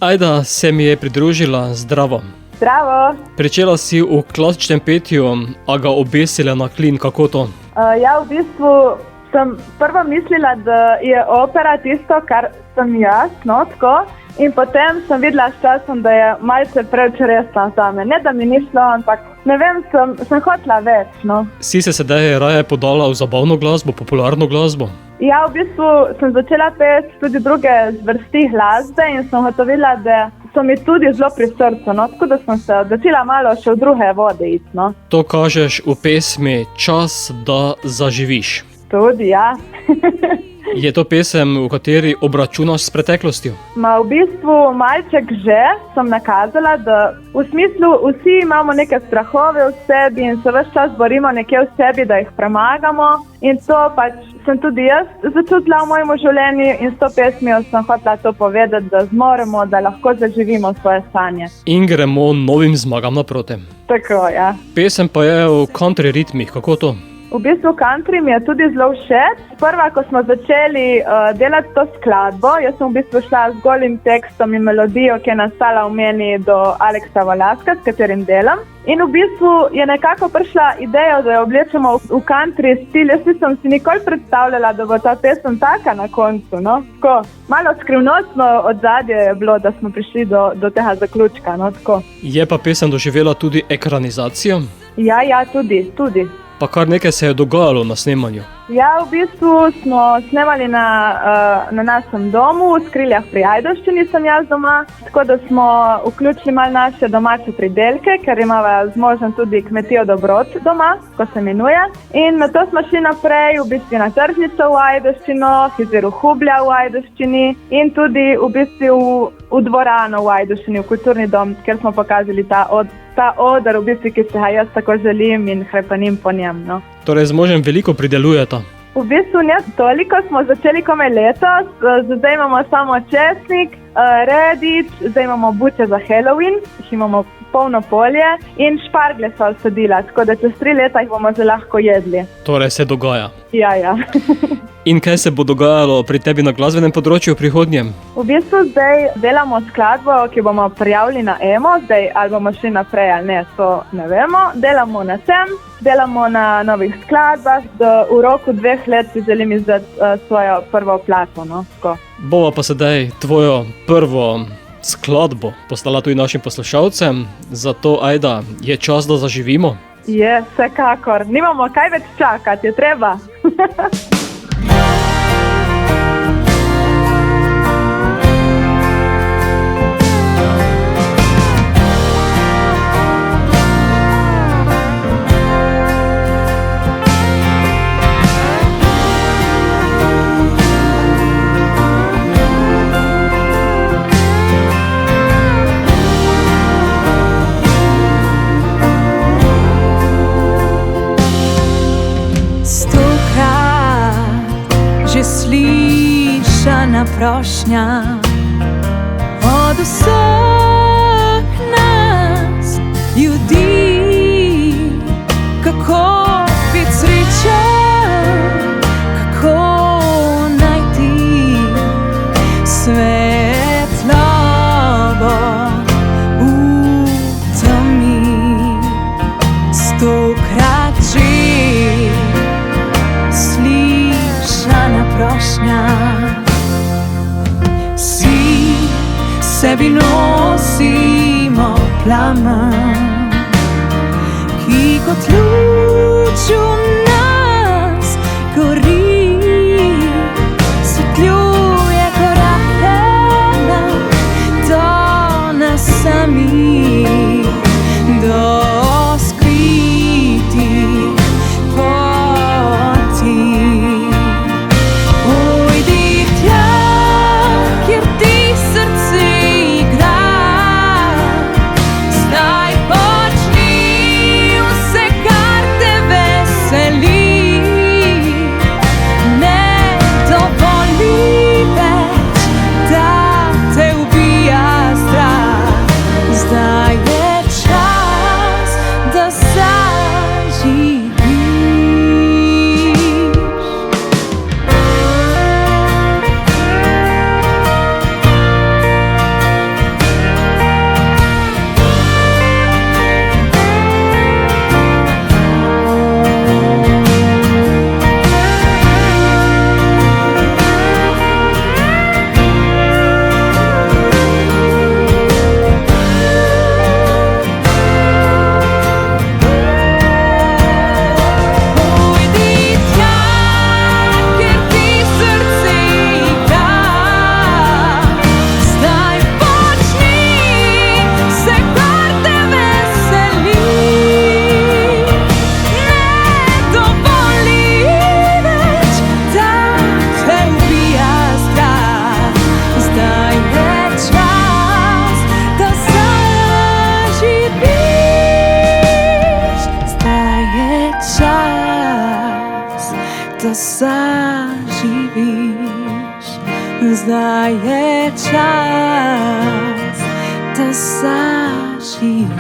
Ajda se mi je pridružila, zdravo. Zdravo. Pričela si v klasičnem petju, a ga obesila na klin, kako to? Ja, v bistvu sem prvo mislila, da je opera tisto, kar sem jaz, no, tako. In potem sem videla s časom, da je malce preveč resno zame. Ne, da mi ni šlo, ampak ne vem, sem hotela več, no. Si se sedaj raje podala v zabavno glasbo, popularno glasbo? Ja, v bistvu sem začela peti tudi druge zvrsti glasbe in sem ugotovila, da so mi tudi zelo pri srcu, no, tako da sem se začela malo še v druge vode iti, no. To kažeš v pesmi Čas, da zaživiš. Tudi, ja. Je to pesem, v kateri obračunaš s preteklostjo? V bistvu malček že sem nakazala, da v smislu vsi imamo neke strahove v sebi in se ves čas borimo nekje v sebi, da jih premagamo. In to pač sem tudi jaz začutila v mojem življenju in s to pesmijo sem hotela to povedati, da zmoremo, da lahko zaživimo svoje sanje. In gremo novim zmagam naproti. Tako, ja. Pesem pa je v country ritmih, kako to? V bistvu country mi je tudi zelo všeč. Prva, ko smo začeli delati to skladbo, jaz sem v bistvu šla z golim tekstom in melodijo, ki je nastala v meni do Aleksa Valaska, s katerim delam. In v bistvu je nekako prišla ideja, da jo oblečemo v country stil. Jaz nisem si nikoli predstavljala, da bo ta pesem taka na koncu, no. Tako, malo skrivnostno odzadje je bilo, da smo prišli do tega zaključka, no, tako. Je pa pesem doživela tudi ekranizacijo? Ja, tudi. Pa kar nekaj se je dogajalo na snemanju. Ja, v bistvu smo snemali na našem domu, v Skriljah pri Ajdovščini sem jaz doma, tako da smo vključili malo naše domače pridelke, ker imava z možem tudi kmetijo Dobrod doma, ko se imenuje. In na to smo šli naprej, v bistvu na tržnico v Ajdovščino, Fizeru Hublja v Ajdovščini in tudi v bistvu v dvorano v Ajdovščini, v kulturni dom, kjer smo pokazali ta oder, v bistvu, ki se ga jaz tako želim in hrepenim po njem, no. Torej z možem veliko pridelujeta? V bistvu ne toliko, smo začeli komaj letos, zdaj imamo samo česnik, redič, zdaj imamo buče za Halloween, jih imamo polno polje in šparglje so sadila, tako da čez 3 leta jih bomo že lahko jedli. Torej se dogaja? Ja. In kaj se bo dogajalo pri tebi na glasbenem področju v prihodnjem? V bistvu zdaj delamo skladbo, ki bomo prijavili na EMO, zdaj ali bomo šli naprej ali ne, to ne vemo. Delamo na tem, delamo na novih skladbah, da v roku 2 let si želim izdati svojo prvo plato, no, tako. Bova pa sedaj tvojo prvo skladbo postala tudi našim poslušalcem, zato Ajda, je čas, da zaživimo? Je, vsekakor. Nimamo kaj več čakati, je treba. Slišana prošnja od vseh nas ljudi, kako biti srečen, kako najti svetlobo v temi. 100-krat že slišana prošnja. Sebi nosimo plamen, ki kot luč v nas gori, svetljuje korake nam do nas samih, do skritih poti. Pojdi tja, kjer ti srce počni vse, kar te veseli. čas, tas sažīvi.